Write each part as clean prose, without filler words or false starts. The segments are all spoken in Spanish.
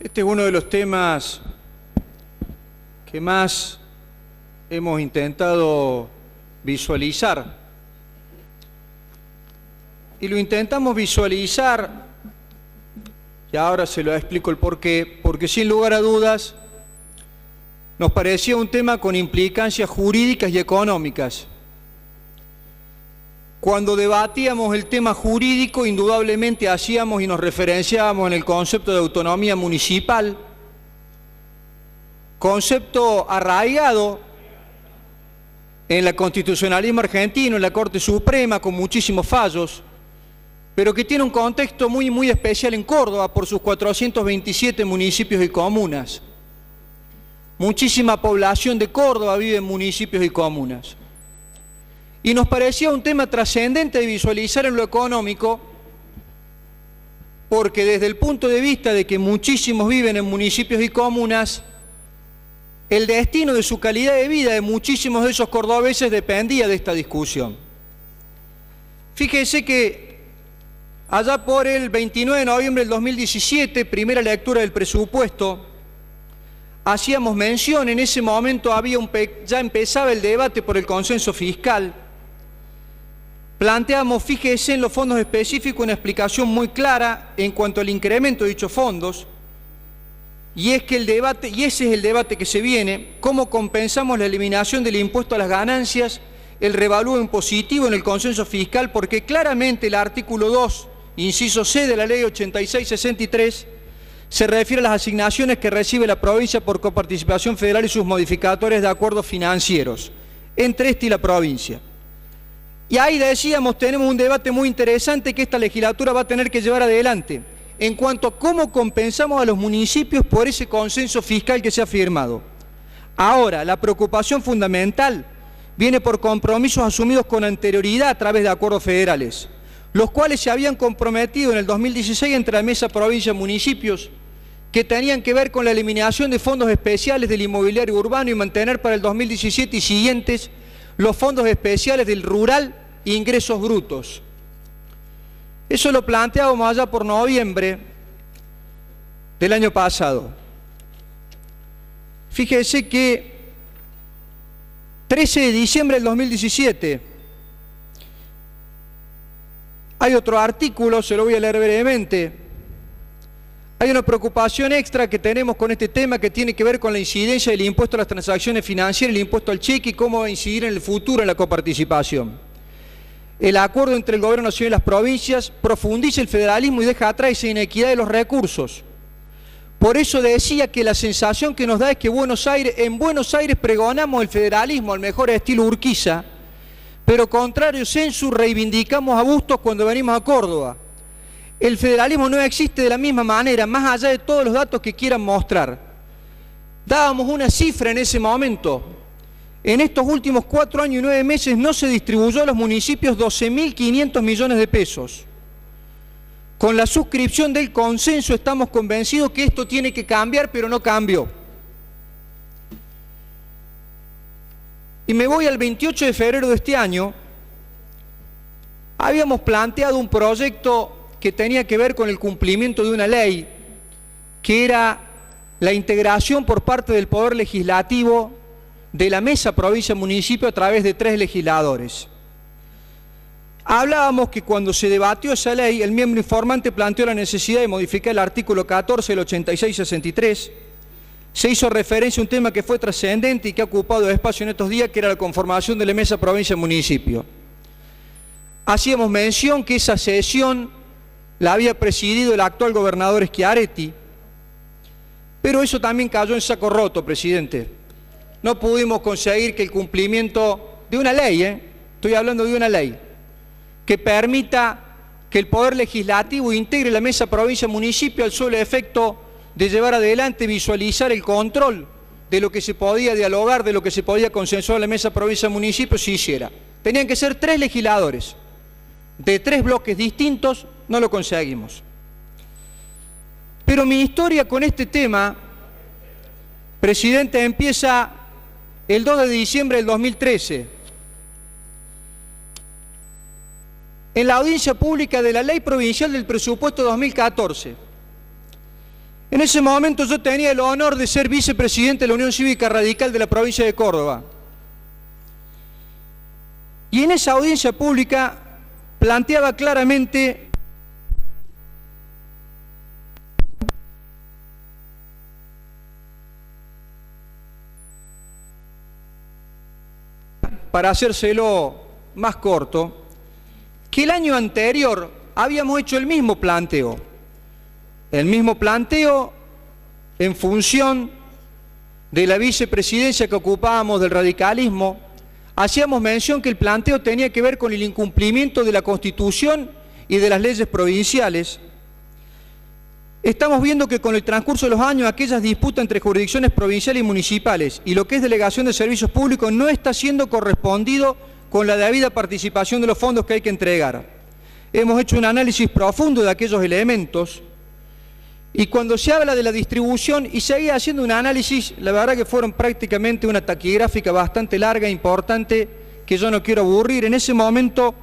Este es uno de los temas que más hemos intentado visualizar. Y lo intentamos visualizar, y ahora se lo explico el porqué, porque sin lugar a dudas nos parecía un tema con implicancias jurídicas y económicas. Cuando debatíamos el tema jurídico, indudablemente hacíamos y nos referenciábamos en el concepto de autonomía municipal, concepto arraigado en el constitucionalismo argentino, en la Corte Suprema, con muchísimos fallos, pero que tiene un contexto muy especial en Córdoba por sus 427 municipios y comunas. Muchísima población de Córdoba vive en municipios y comunas. Y nos parecía un tema trascendente de visualizar en lo económico, porque desde el punto de vista de que muchísimos viven en municipios y comunas, el destino de su calidad de vida de muchísimos de esos cordobeses dependía de esta discusión. Fíjense que allá por el 29 de noviembre del 2017, primera lectura del presupuesto, hacíamos mención, en ese momento ya empezaba el debate por el consenso fiscal. Planteamos, fíjese en los fondos específicos, una explicación muy clara en cuanto al incremento de dichos fondos, y ese es el debate que se viene: cómo compensamos la eliminación del impuesto a las ganancias, el revalúo impositivo en el consenso fiscal, porque claramente el artículo 2, inciso C de la ley 8663, se refiere a las asignaciones que recibe la provincia por coparticipación federal y sus modificadores de acuerdos financieros, entre este y la provincia. Y ahí decíamos, tenemos un debate muy interesante que esta legislatura va a tener que llevar adelante, en cuanto a cómo compensamos a los municipios por ese consenso fiscal que se ha firmado. Ahora, la preocupación fundamental viene por compromisos asumidos con anterioridad a través de acuerdos federales, los cuales se habían comprometido en el 2016 entre la Mesa Provincia y Municipios, que tenían que ver con la eliminación de fondos especiales del inmobiliario urbano y mantener para el 2017 y siguientes los fondos especiales del rural e ingresos brutos. Eso lo planteábamos allá por noviembre del año pasado. Fíjese que 13 de diciembre del 2017 hay otro artículo, se lo voy a leer brevemente. Hay una preocupación extra que tenemos con este tema que tiene que ver con la incidencia del impuesto a las transacciones financieras, el impuesto al cheque y cómo va a incidir en el futuro en la coparticipación. El acuerdo entre el Gobierno Nacional y las provincias profundiza el federalismo y deja atrás esa inequidad de los recursos. Por eso decía que la sensación que nos da es que en Buenos Aires pregonamos el federalismo al mejor estilo Urquiza, pero contrario censo reivindicamos a Bustos cuando venimos a Córdoba. El federalismo no existe de la misma manera, más allá de todos los datos que quieran mostrar. Dábamos una cifra en ese momento. En estos últimos 4 años y 9 meses no se distribuyó a los municipios 12.500 millones de pesos. Con la suscripción del consenso estamos convencidos que esto tiene que cambiar, pero no cambió. Y me voy al 28 de febrero de este año. Habíamos planteado un proyecto que tenía que ver con el cumplimiento de una ley, que era la integración por parte del Poder Legislativo de la Mesa Provincia-Municipio a través de 3 legisladores. Hablábamos que cuando se debatió esa ley, el miembro informante planteó la necesidad de modificar el artículo 14 del 8663. Se hizo referencia a un tema que fue trascendente y que ha ocupado espacio en estos días, que era la conformación de la Mesa Provincia-Municipio. Hacíamos mención que esa sesión la había presidido el actual gobernador Schiaretti, pero eso también cayó en saco roto, presidente. No pudimos conseguir que el cumplimiento de una ley, estoy hablando de una ley, que permita que el Poder Legislativo integre la Mesa Provincia-Municipio al solo efecto de llevar adelante, visualizar el control de lo que se podía dialogar, de lo que se podía consensuar en la Mesa Provincia-Municipio, se hiciera. Tenían que ser 3 legisladores, de 3 bloques distintos. No lo conseguimos. Pero mi historia con este tema, presidente, empieza el 2 de diciembre del 2013. En la audiencia pública de la Ley Provincial del Presupuesto 2014. En ese momento yo tenía el honor de ser vicepresidente de la Unión Cívica Radical de la provincia de Córdoba. Y en esa audiencia pública planteaba claramente para hacérselo más corto, que el año anterior habíamos hecho el mismo planteo en función de la vicepresidencia que ocupábamos del radicalismo. Hacíamos mención que el planteo tenía que ver con el incumplimiento de la Constitución y de las leyes provinciales. Estamos viendo que con el transcurso de los años aquellas disputas entre jurisdicciones provinciales y municipales y lo que es delegación de servicios públicos no está siendo correspondido con la debida participación de los fondos que hay que entregar. Hemos hecho un análisis profundo de aquellos elementos y cuando se habla de la distribución y seguía haciendo un análisis, la verdad que fueron prácticamente una taquigráfica bastante larga e importante que yo no quiero aburrir. En ese momento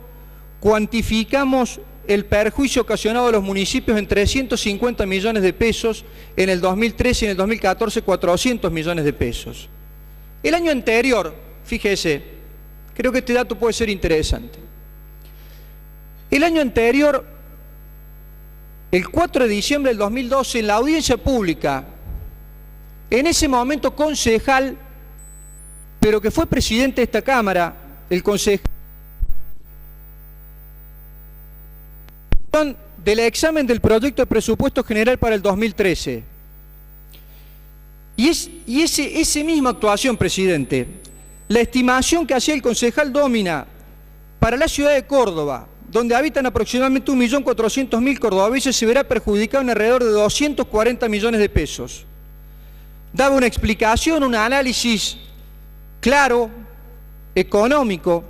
cuantificamos el perjuicio ocasionado a los municipios en 350 millones de pesos, en el 2013 y en el 2014 400 millones de pesos. El año anterior, fíjese, creo que este dato puede ser interesante. El año anterior, el 4 de diciembre del 2012, en la audiencia pública, en ese momento concejal, pero que fue presidente de esta Cámara, el concejal del examen del proyecto de presupuesto general para el 2013. Y esa misma actuación, presidente, la estimación que hacía el concejal Dómina para la ciudad de Córdoba, donde habitan aproximadamente 1.400.000 cordobeses, se verá perjudicado en alrededor de 240 millones de pesos. Daba una explicación, un análisis claro, económico,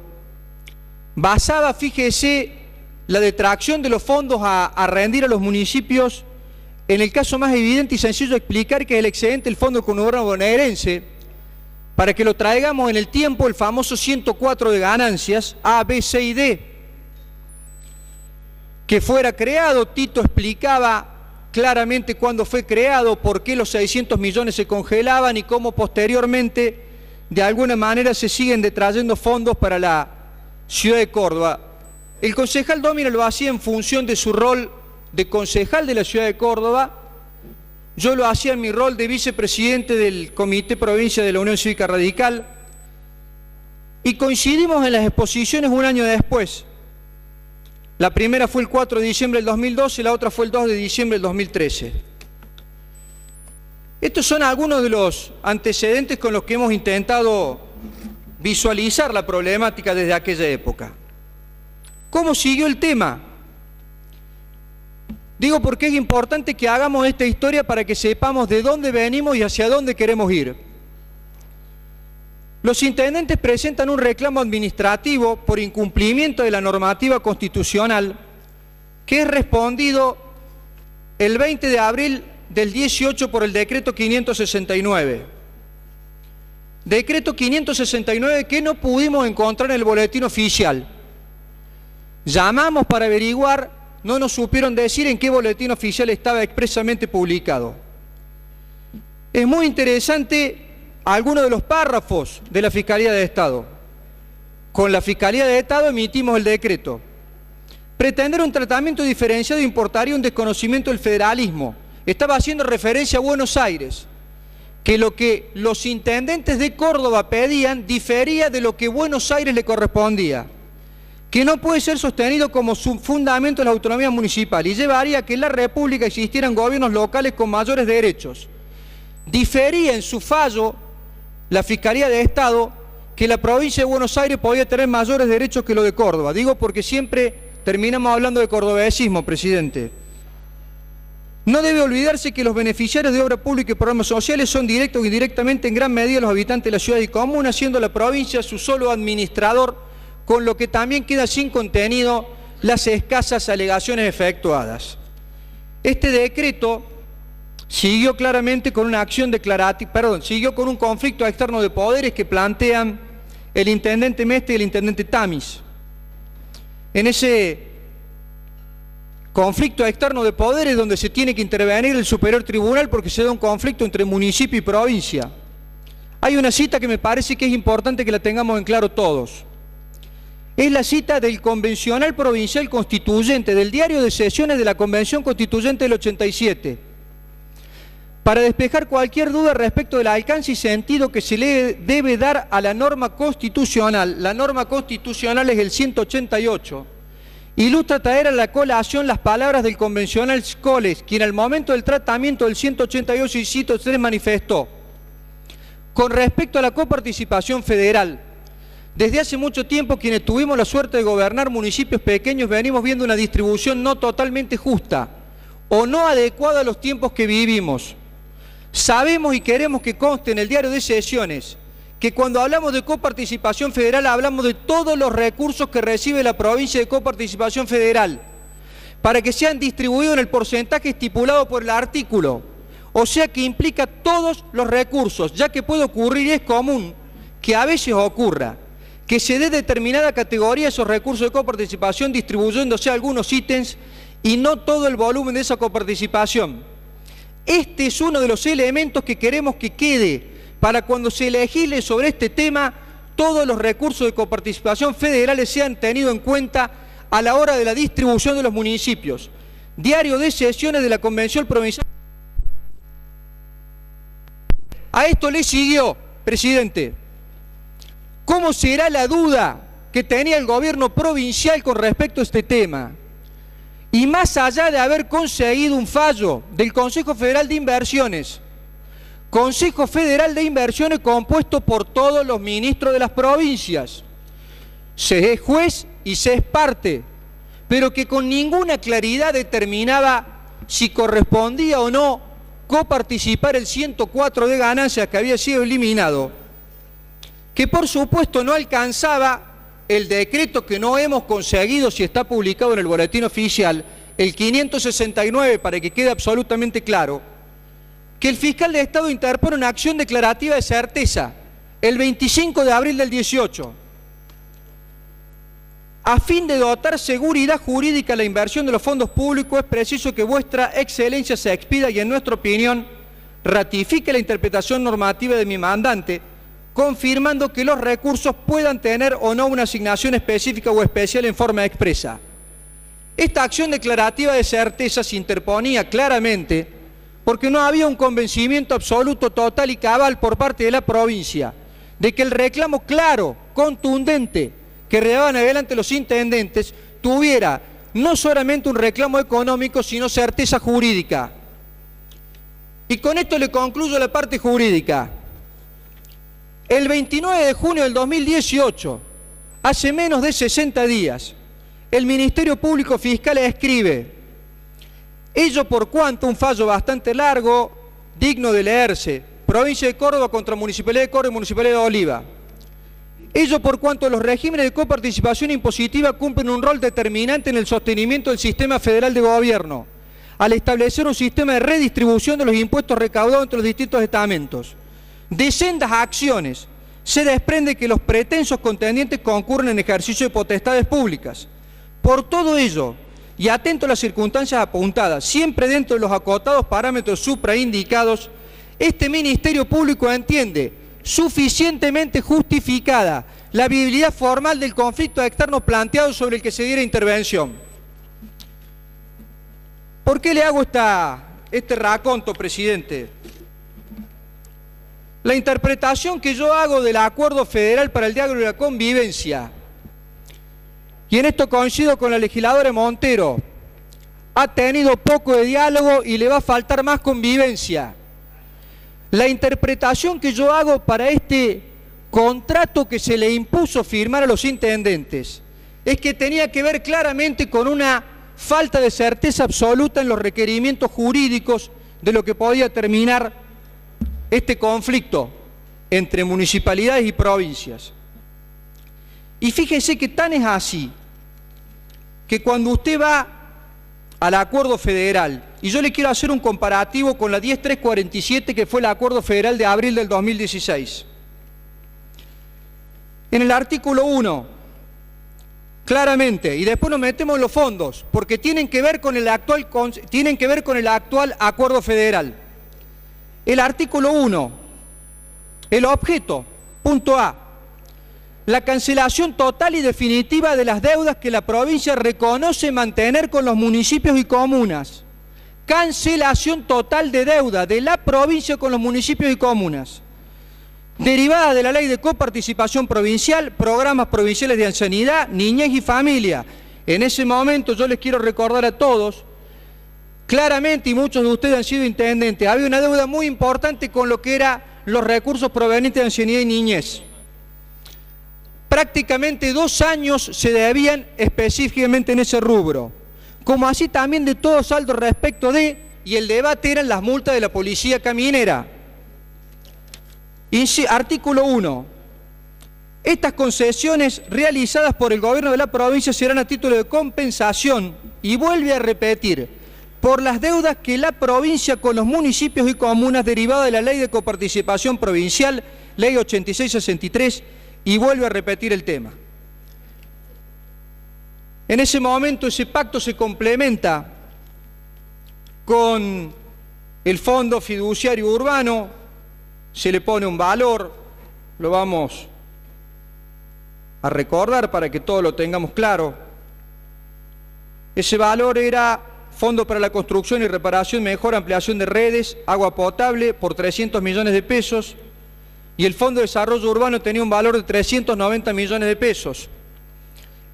basaba, fíjese, la detracción de los fondos a rendir a los municipios en el caso más evidente y sencillo de explicar, que es el excedente del Fondo Conurbano Bonaerense, para que lo traigamos en el tiempo, el famoso 104 de ganancias, A, B, C y D, que fuera creado. Tito explicaba claramente cuándo fue creado, por qué los 600 millones se congelaban y cómo posteriormente de alguna manera se siguen detrayendo fondos para la ciudad de Córdoba. El concejal Dómina lo hacía en función de su rol de concejal de la ciudad de Córdoba, yo lo hacía en mi rol de vicepresidente del Comité Provincia de la Unión Cívica Radical, y coincidimos en las exposiciones un año después. La primera fue el 4 de diciembre del 2012 y la otra fue el 2 de diciembre del 2013. Estos son algunos de los antecedentes con los que hemos intentado visualizar la problemática desde aquella época. ¿Cómo siguió el tema? Digo porque es importante que hagamos esta historia para que sepamos de dónde venimos y hacia dónde queremos ir. Los intendentes presentan un reclamo administrativo por incumplimiento de la normativa constitucional que es respondido el 20 de abril del 18 por el decreto 569. Decreto 569 que no pudimos encontrar en el boletín oficial. Llamamos para averiguar, no nos supieron decir en qué boletín oficial estaba expresamente publicado. Es muy interesante algunos de los párrafos de la Fiscalía de Estado. Con la Fiscalía de Estado emitimos el decreto. Pretender un tratamiento diferenciado importaría un desconocimiento del federalismo. Estaba haciendo referencia a Buenos Aires, que lo que los intendentes de Córdoba pedían difería de lo que Buenos Aires le correspondía, que no puede ser sostenido como su fundamento de la autonomía municipal y llevaría a que en la República existieran gobiernos locales con mayores derechos. Difería en su fallo la Fiscalía de Estado que la provincia de Buenos Aires podía tener mayores derechos que lo de Córdoba. Digo porque siempre terminamos hablando de cordobesismo, presidente. No debe olvidarse que los beneficiarios de obra pública y programas sociales son directos o indirectamente en gran medida los habitantes de la ciudad y comuna, siendo la provincia su solo administrador, con lo que también queda sin contenido las escasas alegaciones efectuadas. Este decreto siguió claramente con una acción declarativa, siguió con un conflicto externo de poderes que plantean el intendente Mestre y el intendente Tamis. En ese conflicto externo de poderes donde se tiene que intervenir el superior tribunal porque se da un conflicto entre municipio y provincia. Hay una cita que me parece que es importante que la tengamos en claro todos. Es la cita del Convencional Provincial Constituyente, del Diario de Sesiones de la Convención Constituyente del 87, para despejar cualquier duda respecto del alcance y sentido que se le debe dar a la norma constitucional. La norma constitucional es el 188. Ilustra traer a la colación las palabras del convencional Scholes, quien al momento del tratamiento del 188, y cito, se manifestó: con respecto a la coparticipación federal, desde hace mucho tiempo quienes tuvimos la suerte de gobernar municipios pequeños venimos viendo una distribución no totalmente justa o no adecuada a los tiempos que vivimos. Sabemos y queremos que conste en el Diario de Sesiones que cuando hablamos de coparticipación federal hablamos de todos los recursos que recibe la provincia de coparticipación federal para que sean distribuidos en el porcentaje estipulado por el artículo. O sea que implica todos los recursos, ya que puede ocurrir, y es común que a veces ocurra, que se dé determinada categoría a esos recursos de coparticipación distribuyéndose algunos ítems y no todo el volumen de esa coparticipación. Este es uno de los elementos que queremos que quede para cuando se legisle sobre este tema, todos los recursos de coparticipación federales sean tenidos en cuenta a la hora de la distribución de los municipios. Diario de Sesiones de la Convención Provincial. A esto le siguió, presidente, ¿cómo será la duda que tenía el gobierno provincial con respecto a este tema? Y más allá de haber conseguido un fallo del Consejo Federal de Inversiones, Consejo Federal de Inversiones compuesto por todos los ministros de las provincias, se es juez y se es parte, pero que con ninguna claridad determinaba si correspondía o no coparticipar el 104 de ganancias que había sido eliminado, que por supuesto no alcanzaba el decreto que no hemos conseguido, si está publicado en el boletín oficial, el 569, para que quede absolutamente claro, que el fiscal de Estado interpone una acción declarativa de certeza el 25 de abril del 18, a fin de dotar seguridad jurídica a la inversión de los fondos públicos. Es preciso que vuestra excelencia se expida y, en nuestra opinión, ratifique la interpretación normativa de mi mandante, confirmando que los recursos puedan tener o no una asignación específica o especial en forma expresa. Esta acción declarativa de certeza se interponía claramente porque no había un convencimiento absoluto, total y cabal por parte de la provincia de que el reclamo claro, contundente, que llevaban adelante los intendentes tuviera no solamente un reclamo económico, sino certeza jurídica. Y con esto le concluyo la parte jurídica. El 29 de junio del 2018, hace menos de 60 días, el Ministerio Público Fiscal escribe: ello por cuanto, un fallo bastante largo, digno de leerse, Provincia de Córdoba contra Municipalidad de Córdoba y Municipalidad de Oliva. Ello por cuanto los regímenes de coparticipación impositiva cumplen un rol determinante en el sostenimiento del sistema federal de gobierno, al establecer un sistema de redistribución de los impuestos recaudados entre los distintos estamentos. De sendas acciones se desprende que los pretensos contendientes concurren en ejercicio de potestades públicas. Por todo ello, y atento a las circunstancias apuntadas, siempre dentro de los acotados parámetros supraindicados, este Ministerio Público entiende suficientemente justificada la viabilidad formal del conflicto externo planteado sobre el que se diera intervención. ¿Por qué le hago este raconto, presidente? La interpretación que yo hago del Acuerdo Federal para el Diálogo y la Convivencia, y en esto coincido con la legisladora Montero, ha tenido poco de diálogo y le va a faltar más convivencia. La interpretación que yo hago para este contrato que se le impuso firmar a los intendentes es que tenía que ver claramente con una falta de certeza absoluta en los requerimientos jurídicos de lo que podía terminar este conflicto entre municipalidades y provincias. Y fíjense que tan es así que cuando usted va al acuerdo federal, y yo le quiero hacer un comparativo con la 10347, que fue el acuerdo federal de abril del 2016. En el artículo 1, claramente, y después nos metemos en los fondos, porque tienen que ver con el actual acuerdo federal. El artículo 1, el objeto, punto A, la cancelación total y definitiva de las deudas que la provincia reconoce mantener con los municipios y comunas. Cancelación total de deuda de la provincia con los municipios y comunas. Derivada de la ley de coparticipación provincial, programas provinciales de sanidad, niñez y familia. En ese momento yo les quiero recordar a todos, claramente, y muchos de ustedes han sido intendentes, había una deuda muy importante con lo que eran los recursos provenientes de ancianidad y niñez. Prácticamente 2 años se debían específicamente en ese rubro, como así también de todo saldo respecto de, y el debate eran las multas de la policía caminera. Artículo 1. Estas concesiones realizadas por el gobierno de la provincia serán a título de compensación, y vuelve a repetir, por las deudas que la provincia con los municipios y comunas derivada de la ley de coparticipación provincial, ley 8663, y vuelve a repetir el tema. En ese momento ese pacto se complementa con el Fondo Fiduciario Urbano, se le pone un valor, lo vamos a recordar para que todos lo tengamos claro. Ese valor era Fondo para la Construcción y Reparación, Mejor Ampliación de Redes, Agua Potable, por 300 millones de pesos, y el Fondo de Desarrollo Urbano tenía un valor de 390 millones de pesos.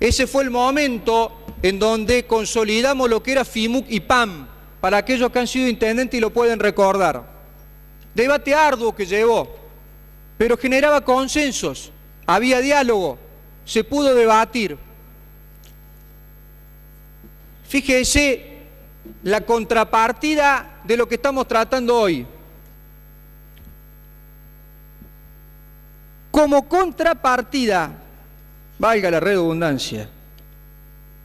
Ese fue el momento en donde consolidamos lo que era FIMUC y PAM, para aquellos que han sido intendentes y lo pueden recordar. Debate arduo que llevó, pero generaba consensos, había diálogo, se pudo debatir. Fíjese la contrapartida de lo que estamos tratando hoy. Como contrapartida, valga la redundancia,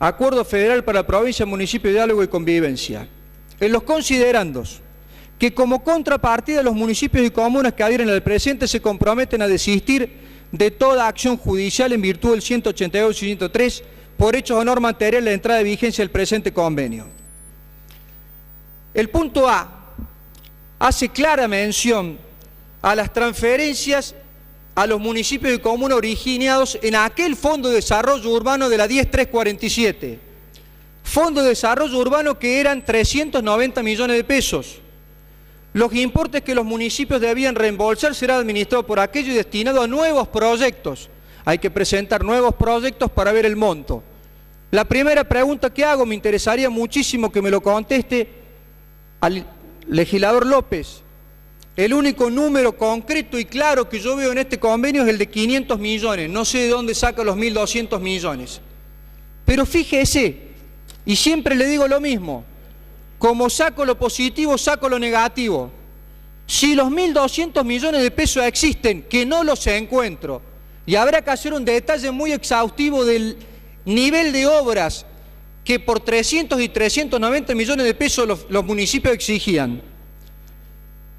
Acuerdo Federal para Provincia, Municipio, Diálogo y Convivencia. En los considerandos, que como contrapartida los municipios y comunas que adhieren al presente se comprometen a desistir de toda acción judicial en virtud del 182 y 103 por hechos o norma material de entrada de vigencia del presente convenio. El punto A hace clara mención a las transferencias a los municipios y comunas originados en aquel Fondo de Desarrollo Urbano de la 10347. Fondo de Desarrollo Urbano que eran 390 millones de pesos. Los importes que los municipios debían reembolsar serán administrados por aquello y destinados a nuevos proyectos. Hay que presentar nuevos proyectos para ver el monto. La primera pregunta que hago, me interesaría muchísimo que me lo conteste al legislador López. El único número concreto y claro que yo veo en este convenio es el de 500 millones. No sé de dónde saca los 1.200 millones. Pero fíjese, y siempre le digo lo mismo, como saco lo positivo, saco lo negativo. Si los 1.200 millones de pesos existen, que no los encuentro, y habrá que hacer un detalle muy exhaustivo del nivel de obras que por 300 y 390 millones de pesos los municipios exigían.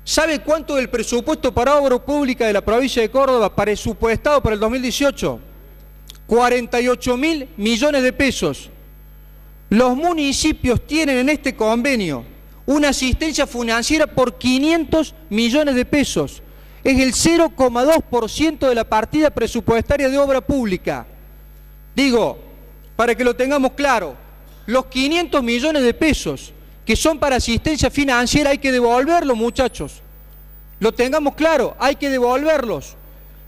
¿Sabe cuánto del presupuesto para obra pública de la provincia de Córdoba presupuestado para el 2018? 48.000 millones de pesos. Los municipios tienen en este convenio una asistencia financiera por 500 millones de pesos. Es el 0,2% de la partida presupuestaria de obra pública. Digo, para que lo tengamos claro, los 500 millones de pesos que son para asistencia financiera hay que devolverlos, muchachos. Lo tengamos claro, hay que devolverlos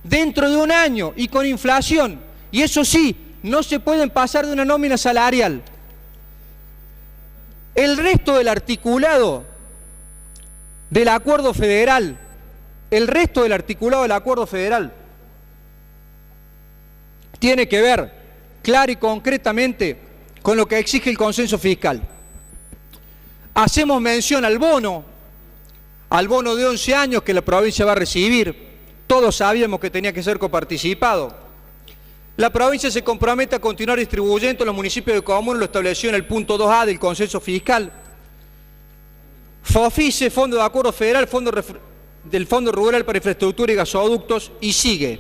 dentro de un año y con inflación. Y eso sí, no se pueden pasar de una nómina salarial. El resto del articulado del acuerdo federal, tiene que ver claro y concretamente con lo que exige el consenso fiscal. Hacemos mención al bono de 11 años que la provincia va a recibir. Todos sabíamos que tenía que ser coparticipado. La provincia se compromete a continuar distribuyendo a los municipios de comunas lo establecido en el punto 2A del consenso fiscal. FOFICE, Fondo de Acuerdo Federal, del Fondo Rural para Infraestructura y Gasoductos, y sigue.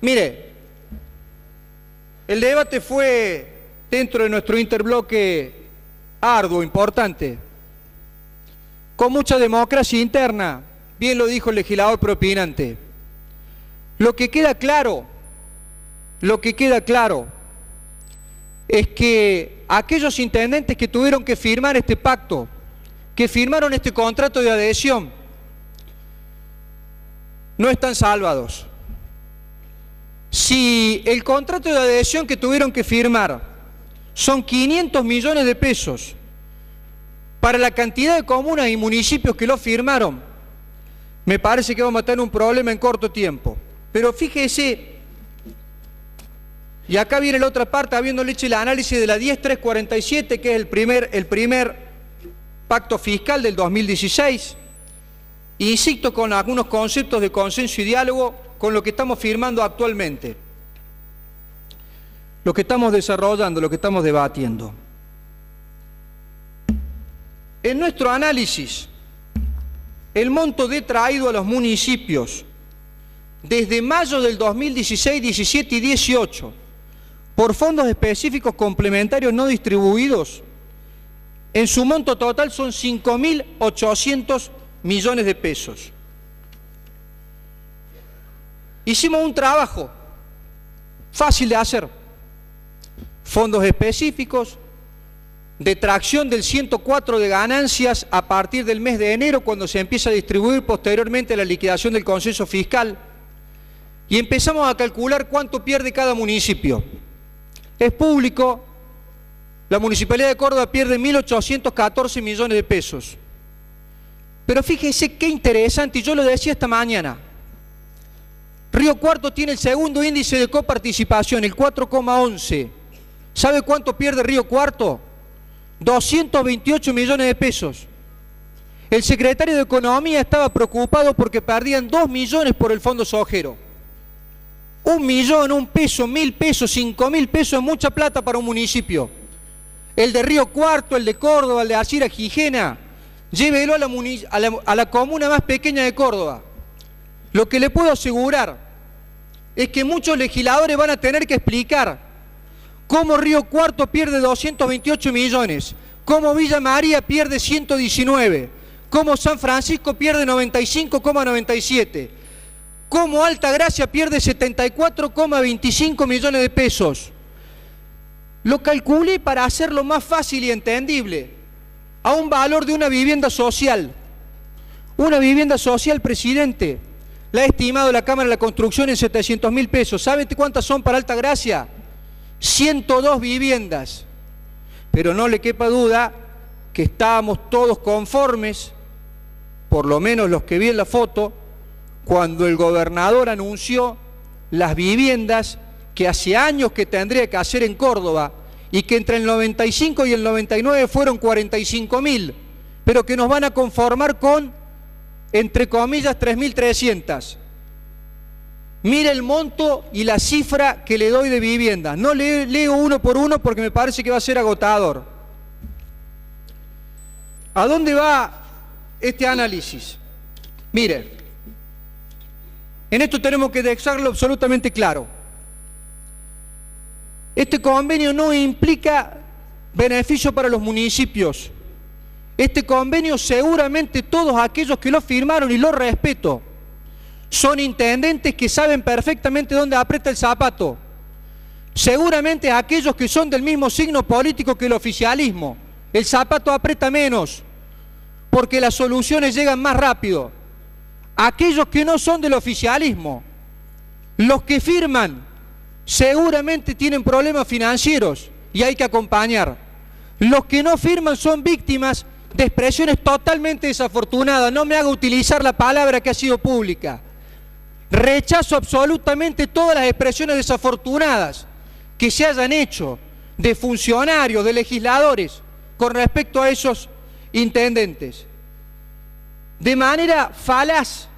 Mire, el debate fue dentro de nuestro interbloque arduo, importante, con mucha democracia interna, bien lo dijo el legislador propinante. Lo que queda claro es que aquellos intendentes que tuvieron que firmar este pacto, que firmaron este contrato de adhesión, no están salvados. Si el contrato de adhesión que tuvieron que firmar son 500 millones de pesos para la cantidad de comunas y municipios que lo firmaron, me parece que vamos a tener un problema en corto tiempo. Pero fíjese, y acá viene la otra parte, habiéndole hecho el análisis de la 10347, que es el primer pacto fiscal del 2016, insisto con algunos conceptos de consenso y diálogo con lo que estamos firmando actualmente, lo que estamos desarrollando, lo que estamos debatiendo. En nuestro análisis, el monto detraído a los municipios desde mayo del 2016, 17 y 18 por fondos específicos complementarios no distribuidos, en su monto total son 5.800 millones de pesos. Hicimos un trabajo fácil de hacer. Fondos específicos, detracción del 104 de ganancias a partir del mes de enero, cuando se empieza a distribuir posteriormente a la liquidación del consenso fiscal, y empezamos a calcular cuánto pierde cada municipio. Es público, la Municipalidad de Córdoba pierde 1.814 millones de pesos. Pero fíjese qué interesante, y yo lo decía esta mañana, Río Cuarto tiene el segundo índice de coparticipación, el 4,11. ¿Sabe cuánto pierde Río Cuarto? 228 millones de pesos. El secretario de Economía estaba preocupado porque perdían 2 millones por el fondo sojero. 1 millón, 1 peso, 1.000 pesos, 5.000 pesos es mucha plata para un municipio. El de Río Cuarto, el de Córdoba, el de Alcira Gijena, llévelo a la comuna más pequeña de Córdoba. Lo que le puedo asegurar es que muchos legisladores van a tener que explicar cómo Río Cuarto pierde 228 millones, cómo Villa María pierde 119, cómo San Francisco pierde 95,97, cómo Altagracia pierde 74,25 millones de pesos. Lo calculé para hacerlo más fácil y entendible, a un valor de una vivienda social. Una vivienda social, presidente, la ha estimado la Cámara de la Construcción en 700.000 pesos. ¿Saben cuántas son para Altagracia? 102 viviendas. Pero no le quepa duda que estábamos todos conformes, por lo menos los que vi en la foto, cuando el gobernador anunció las viviendas que hace años que tendría que hacer en Córdoba, y que entre el 95 y el 99 fueron 45.000, pero que nos van a conformar con, entre comillas, 3.300. Mire el monto y la cifra que le doy de vivienda. No leo uno por uno porque me parece que va a ser agotador. ¿A dónde va este análisis? Mire, en esto tenemos que dejarlo absolutamente claro. Este convenio no implica beneficio para los municipios. Este convenio, seguramente todos aquellos que lo firmaron, y lo respeto, son intendentes que saben perfectamente dónde aprieta el zapato. Seguramente aquellos que son del mismo signo político que el oficialismo, el zapato aprieta menos, porque las soluciones llegan más rápido. Aquellos que no son del oficialismo, los que firman, seguramente tienen problemas financieros y hay que acompañar. Los que no firman son víctimas de expresiones totalmente desafortunadas. No me haga utilizar la palabra que ha sido pública. Rechazo absolutamente todas las expresiones desafortunadas que se hayan hecho de funcionarios, de legisladores, con respecto a esos intendentes. De manera falaz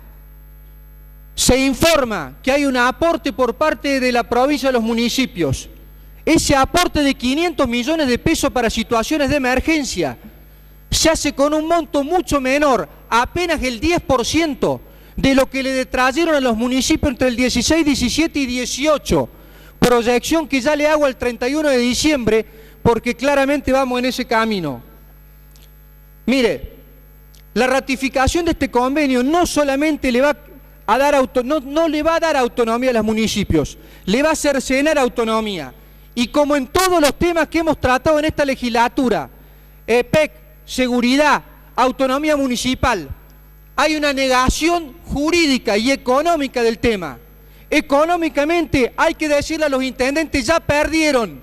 se informa que hay un aporte por parte de la provincia de los municipios. Ese aporte de 500 millones de pesos para situaciones de emergencia se hace con un monto mucho menor, apenas el 10% de lo que le detrayeron a los municipios entre el 16, 17 y 18, proyección que ya le hago al 31 de diciembre, porque claramente vamos en ese camino. Mire, la ratificación de este convenio no solamente le va a dar no le va a dar autonomía a los municipios, le va a cercenar autonomía. Y como en todos los temas que hemos tratado en esta legislatura, EPEC, seguridad, autonomía municipal, hay una negación jurídica y económica del tema. Económicamente hay que decirle a los intendentes, ya perdieron.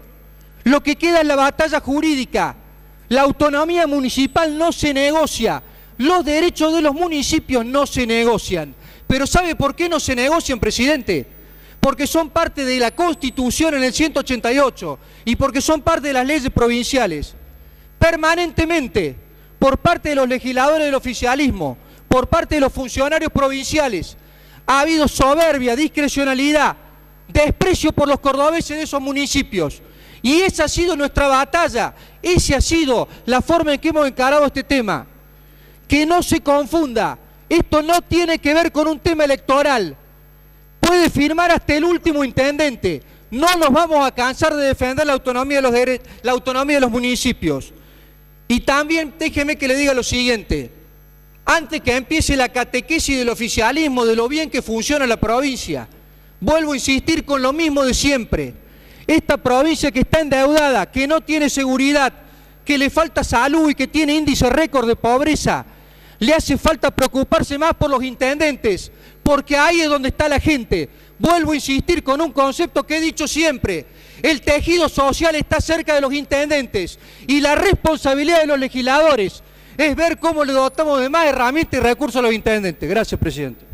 Lo que queda es la batalla jurídica. La autonomía municipal no se negocia. Los derechos de los municipios no se negocian. Pero ¿sabe por qué no se negocian, presidente? Porque son parte de la Constitución en el 188 y porque son parte de las leyes provinciales. Permanentemente, por parte de los legisladores del oficialismo, por parte de los funcionarios provinciales, ha habido soberbia, discrecionalidad, desprecio por los cordobeses de esos municipios. Y esa ha sido nuestra batalla, esa ha sido la forma en que hemos encarado este tema. Que no se confunda, esto no tiene que ver con un tema electoral. Puede firmar hasta el último intendente. No nos vamos a cansar de defender la autonomía de los municipios. Y también déjeme que le diga lo siguiente. Antes que empiece la catequesis del oficialismo, de lo bien que funciona la provincia, vuelvo a insistir con lo mismo de siempre. Esta provincia que está endeudada, que no tiene seguridad, que le falta salud y que tiene índice récord de pobreza, le hace falta preocuparse más por los intendentes, porque ahí es donde está la gente. Vuelvo a insistir con un concepto que he dicho siempre. El tejido social está cerca de los intendentes y la responsabilidad de los legisladores es ver cómo le dotamos de más herramientas y recursos a los intendentes. Gracias, presidente.